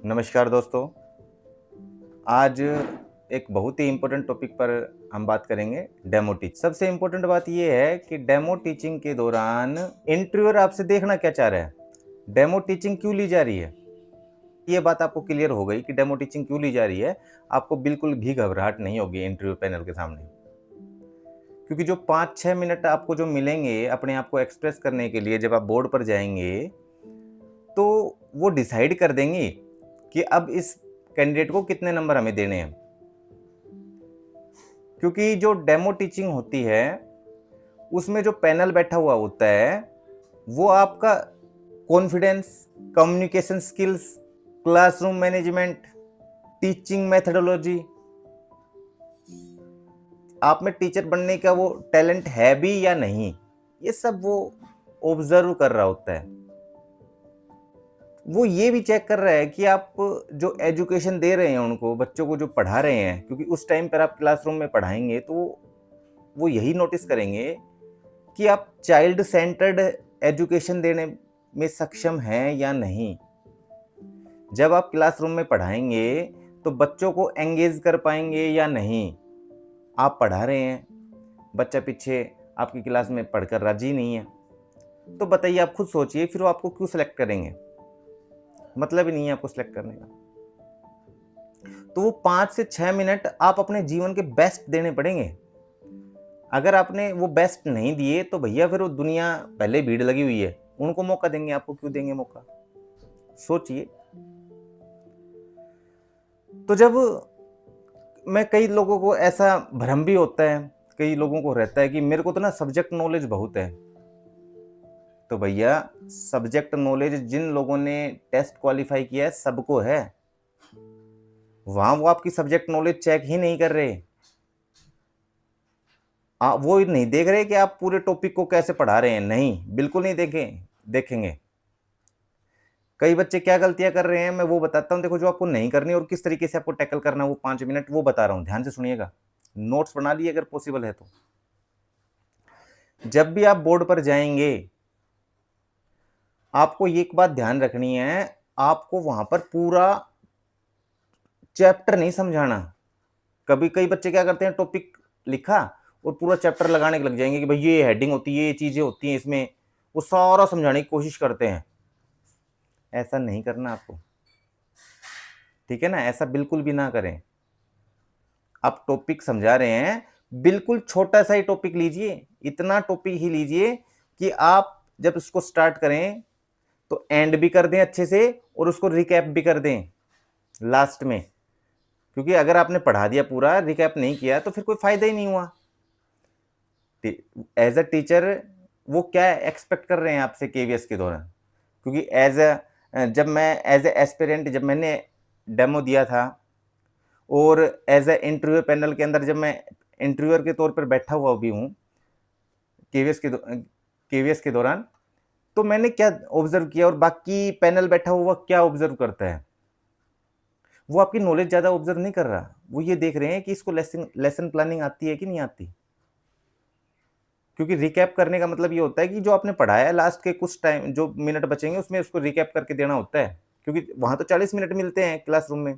नमस्कार दोस्तों। आज एक बहुत ही इम्पोर्टेंट टॉपिक पर हम बात करेंगे, डेमो टीच। सबसे इम्पोर्टेंट बात यह है कि डेमो टीचिंग के दौरान इंटरव्यूअर आपसे देखना क्या चाह रहा है, डेमो टीचिंग क्यों ली जा रही है। ये बात आपको क्लियर हो गई कि डेमो टीचिंग क्यों ली जा रही है। आपको बिल्कुल भी घबराहट नहीं होगी इंटरव्यू पैनल के सामने, क्योंकि जो 5-6 मिनट आपको जो मिलेंगे अपने आप को एक्सप्रेस करने के लिए जब आप बोर्ड पर जाएंगे, तो वो डिसाइड कर देंगे कि अब इस कैंडिडेट को कितने नंबर हमें देने हैं। क्योंकि जो डेमो टीचिंग होती है उसमें जो पैनल बैठा हुआ होता है वो आपका confidence, communication skills, classroom management, teaching methodology, आप में टीचर बनने का वो टैलेंट है भी या नहीं, ये सब वो ऑब्जर्व कर रहा होता है। वो ये भी चेक कर रहा है कि आप जो एजुकेशन दे रहे हैं उनको, बच्चों को जो पढ़ा रहे हैं, क्योंकि उस टाइम पर आप क्लासरूम में पढ़ाएंगे तो वो यही नोटिस करेंगे कि आप चाइल्ड सेंटर्ड एजुकेशन देने में सक्षम हैं या नहीं। जब आप क्लासरूम में पढ़ाएंगे तो बच्चों को एंगेज कर पाएंगे या नहीं। आप पढ़ा रहे हैं, बच्चा पीछे आपकी क्लास में पढ़कर राजी नहीं है, तो बताइए, आप खुद सोचिए, फिर वो आपको क्यों सिलेक्ट करेंगे। मतलब ही नहीं है आपको सिलेक्ट करने का। तो वो 5 से 6 मिनट आप अपने जीवन के बेस्ट देने पड़ेंगे। अगर आपने वो बेस्ट नहीं दिए तो भैया फिर वो दुनिया पहले भीड़ लगी हुई है, उनको मौका देंगे, आपको क्यों देंगे मौका। सोचिए। तो जब मैं, कई लोगों को ऐसा भ्रम भी होता है, कई लोगों को रहता है कि मेरे को तो ना सब्जेक्ट नॉलेज बहुत है। तो भैया सब्जेक्ट नॉलेज जिन लोगों ने टेस्ट क्वालिफाई किया है सबको है। वहां वो आपकी सब्जेक्ट नॉलेज चेक ही नहीं कर रहे। वो नहीं देख रहे कि आप पूरे टॉपिक को कैसे पढ़ा रहे हैं, नहीं, बिल्कुल नहीं देखेंगे। कई बच्चे क्या गलतियां कर रहे हैं मैं वो बताता हूं। देखो, जो आपको नहीं करनी और किस तरीके से आपको टैकल करना है, वो 5 मिनट वो बता रहा हूं, ध्यान से सुनिएगा। नोट्स बना लिए अगर पॉसिबल है तो। जब भी आप बोर्ड पर जाएंगे आपको एक बात ध्यान रखनी है, आपको वहां पर पूरा चैप्टर नहीं समझाना। कभी कई बच्चे क्या करते हैं, टॉपिक लिखा और पूरा चैप्टर लगाने के लग जाएंगे कि भाई ये हेडिंग होती है, ये चीजें होती हैं इसमें, वो सारा समझाने की कोशिश करते हैं। ऐसा नहीं करना आपको, ठीक है ना। ऐसा बिल्कुल भी ना करें। आप टॉपिक समझा रहे हैं, बिल्कुल छोटा सा ही टॉपिक लीजिए, इतना टॉपिक ही लीजिए कि आप जब इसको स्टार्ट करें तो एंड भी कर दें अच्छे से और उसको रिकैप भी कर दें लास्ट में। क्योंकि अगर आपने पढ़ा दिया पूरा, रिकैप नहीं किया तो फिर कोई फायदा ही नहीं हुआ। एज अ टीचर वो क्या एक्सपेक्ट कर रहे हैं आपसे केवीएस के दौरान। क्योंकि जब मैं एज ए एस्पिरेंट, जब मैंने डेमो दिया था और एज ए इंटरव्यू पैनल के अंदर जब मैं इंटरव्यूअर के तौर पर बैठा हुआ भी हूँ केवीएस के दौरान, तो मैंने क्या ऑब्जर्व किया और बाकी पैनल बैठा हुआ क्या ऑब्जर्व करता है। वो आपकी नॉलेज ज़्यादा ऑब्जर्व नहीं कर रहा, वो ये देख रहे हैं कि इसको लेसन प्लानिंग आती है कि नहीं आती। क्योंकि रिकैप करने का मतलब ये होता है कि जो आपने पढ़ाया है लास्ट के कुछ टाइम, जो मिनट बचेंगे उसमें उसको रिकैप करके देना होता है। क्योंकि वहाँ तो 40 मिनट मिलते हैं क्लासरूम में,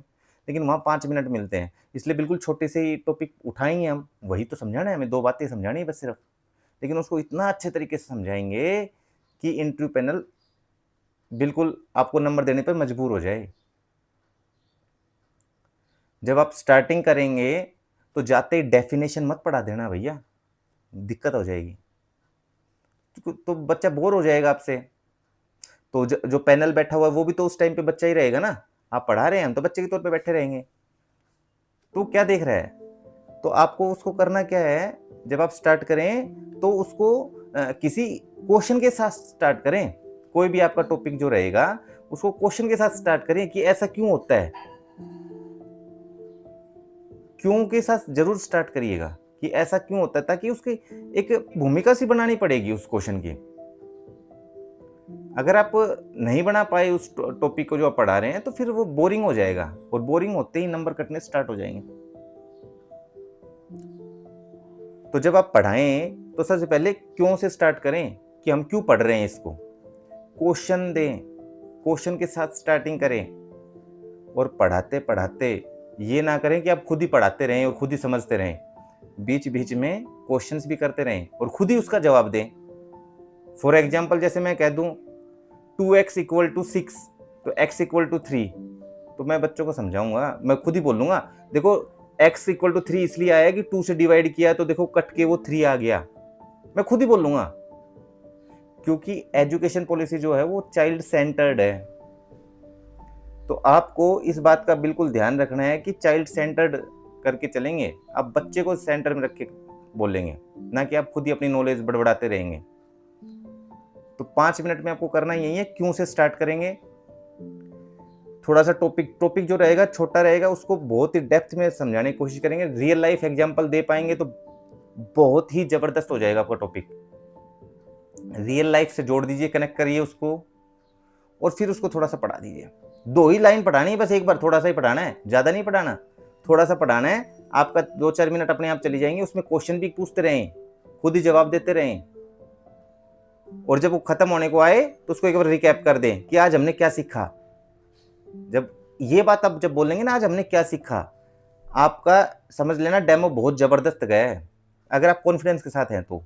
लेकिन वहाँ 5 मिनट मिलते हैं। इसलिए बिल्कुल छोटे से ही टॉपिक उठाएंगे हम, वही तो समझाना है हमें, 2 बातें समझानी है बस सिर्फ। लेकिन उसको इतना अच्छे तरीके से समझाएंगे कि इंटरव्यू पैनल बिल्कुल आपको नंबर देने पर मजबूर हो जाए। जब आप स्टार्टिंग करेंगे तो जाते ही डेफिनेशन मत पढ़ा देना भैया, दिक्कत हो जाएगी। तो बच्चा बोर हो जाएगा आपसे। तो जो पैनल बैठा हुआ है वो भी तो उस टाइम पे बच्चा ही रहेगा ना। आप पढ़ा रहे हैं, हम तो बच्चे के तौर पे बैठे रहेंगे। तो क्या देख रहा है, तो आपको उसको करना क्या है, जब आप स्टार्ट करें तो उसको किसी क्वेश्चन के साथ स्टार्ट करें। कोई भी आपका टॉपिक जो रहेगा उसको क्वेश्चन के साथ स्टार्ट करें कि ऐसा क्यों होता है। क्यों के साथ जरूर स्टार्ट करिएगा कि ऐसा क्यों होता है, ताकि उसकी एक भूमिका सी बनानी पड़ेगी उस क्वेश्चन की। अगर आप नहीं बना पाए उस टॉपिक को जो आप पढ़ा रहे हैं तो फिर वो बोरिंग हो जाएगा, और बोरिंग होते ही नंबर कटने स्टार्ट हो जाएंगे। तो जब आप पढ़ाएं तो सबसे पहले क्यों से स्टार्ट करें, कि हम क्यों पढ़ रहे हैं इसको। क्वेश्चन दें, क्वेश्चन के साथ स्टार्टिंग करें। और पढ़ाते पढ़ाते ये ना करें कि आप खुद ही पढ़ाते रहें और खुद ही समझते रहें, बीच बीच में क्वेश्चंस भी करते रहें और खुद ही उसका जवाब दें। फॉर एग्जाम्पल जैसे मैं कह दूं 2x इक्वल टू 6 तो x इक्वल टू 3, तो मैं बच्चों को समझाऊंगा, मैं खुद ही बोल लूंगा देखो x इक्वल टू 3 इसलिए आया कि 2 से डिवाइड किया तो देखो कट के वो 3 आ गया, मैं खुद ही बोल लूंगा, क्योंकि एजुकेशन पॉलिसी जो है वो चाइल्ड सेंटर्ड है। तो आपको इस बात का बिल्कुल ध्यान रखना है कि चाइल्ड सेंटर्ड करके चलेंगे, आप बच्चे को सेंटर में रख के बोलेंगे, ना कि आप खुद ही अपनी नॉलेज बढ़ाते रहेंगे। तो 5 मिनट में आपको करना यही है। क्यों से स्टार्ट करेंगे, थोड़ा सा टॉपिक जो रहेगा छोटा रहेगा, उसको बहुत ही डेप्थ में समझाने की कोशिश करेंगे। रियल लाइफ एग्जांपल दे पाएंगे तो बहुत ही जबरदस्त हो जाएगा आपका टॉपिक। रियल लाइफ से जोड़ दीजिए, कनेक्ट करिए उसको और फिर उसको थोड़ा सा पढ़ा दीजिए। 2 ही लाइन पढ़ानी है बस, एक बार थोड़ा सा ही पढ़ाना है, ज्यादा नहीं पढ़ाना, थोड़ा सा पढ़ाना है। आपका 2-4 मिनट अपने आप चली जाएंगे, उसमें क्वेश्चन भी पूछते रहें, खुद ही जवाब देते रहें और जब वो खत्म होने को आए तो उसको एक बार रिकैप कर दें कि आज हमने क्या सीखा। जब ये बात आप जब बोलेंगे ना आज हमने क्या सीखा, आपका समझ लेना डेमो बहुत जबरदस्त गया है। अगर आप कॉन्फिडेंस के साथ हैं तो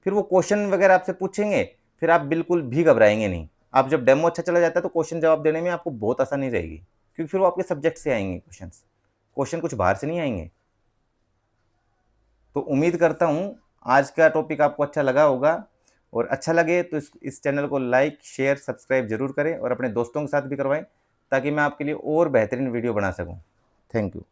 फिर वो क्वेश्चन वगैरह आपसे पूछेंगे, फिर आप बिल्कुल भी घबराएंगे नहीं। आप जब डेमो अच्छा चला जाता है तो क्वेश्चन जवाब देने में आपको बहुत आसानी रहेगी, क्योंकि फिर वो आपके सब्जेक्ट से आएंगे क्वेश्चन कुछ बाहर से नहीं आएंगे। तो उम्मीद करता हूँ आज का टॉपिक आपको अच्छा लगा होगा, और अच्छा लगे तो इस चैनल को लाइक शेयर सब्सक्राइब जरूर करें और अपने दोस्तों के साथ भी करवाएं, ताकि मैं आपके लिए और बेहतरीन वीडियो बना सकूं। Thank you.